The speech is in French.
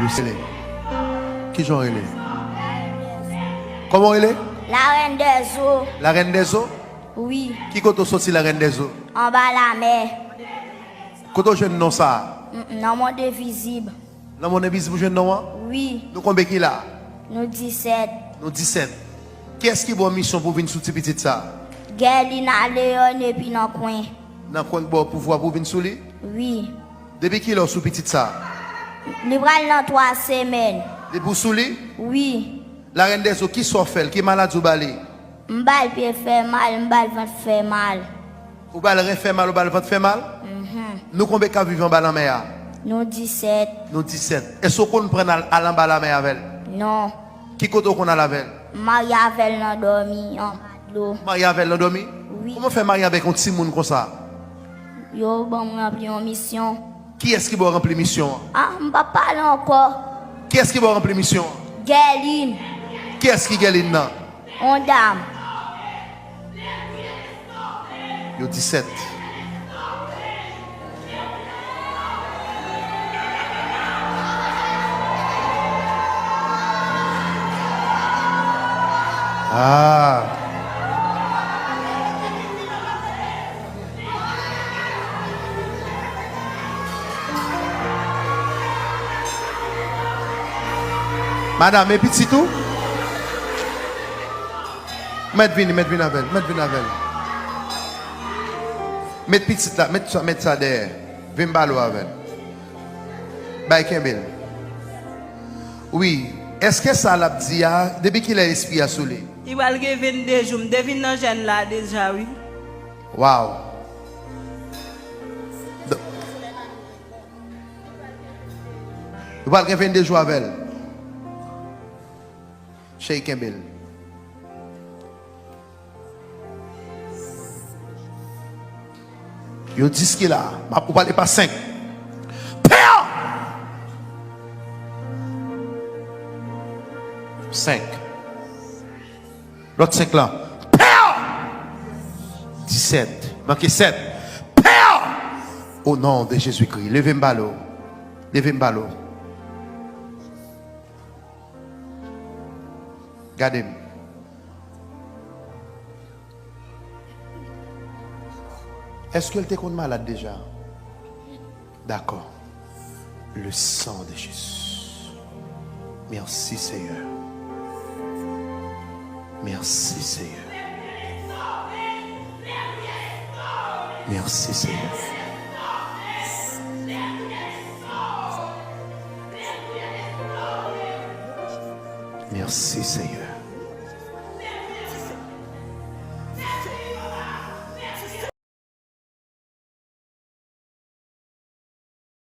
Lucille. Qui j'en est? Comment elle est? La reine des eaux. La reine des eaux? Oui. Qui côté sorti la reine des eaux? En bas la mer. Côté jeune non ça? Non, monde visible. Dans mon invisible jeune non? Oui. Nous combien qui là? Nous 17. Nous 17. Qui est-ce qui a une mission pour venir sous cette petite ça? Gerlina Léon et puis dans le coin. Dans le coin de pouvoir pour venir sous lui? Oui. Depuis qui est sous petite ça? Nous prenons dans 3 semaines. Depuis sous lui? Oui. La reine des eaux qui souffre, qui est malade ou balé? M'bal pied fait mal, m'bal ventre fait mal. Ou bal rien fait mal, ou bal ventre fait mal? Nous combien de vivons en bas la mer? Nous 17. Nous 17. Est-ce qu'on prend à l'en bas la mer avec? Non. Qui côté qu'on a la veille? Maria avait dormi en l'eau. Maria avec l'endormi? Oui. Comment fait Maria avec un petit monde comme ça? Yo, bon, rempli en mission. Qui est-ce qui va remplir mission? Ah, m'pa parler encore. Qui est-ce qui va remplir mission? Gerline. Qui est-ce qui gagne là? On dame. Yo 17. Ah. Madame, et petit tout? Mettez vini avec elle. Mettez petit là, mettez ça derrière. Viens balo avec. Bye Kembil. Oui. Est-ce que ça l'a dit depuis qu'il a esprit à souler? Il va le 22 jours, je devine dans jeune là déjà, oui. Wow. Il va le 22 jours avec elle. Chez Kembil. Yo dis ce qu'il a. Vous parlez pas 5. Père! 5. L'autre 5 là. Père! 17. Manquez 7. Père! Au nom de Jésus-Christ. Levez m'balo. Levez m'balo. Gardez-moi. Est-ce qu'elle était malade déjà? D'accord. Le sang de Jésus. Merci Seigneur. Merci Seigneur. Merci Seigneur. Merci Seigneur.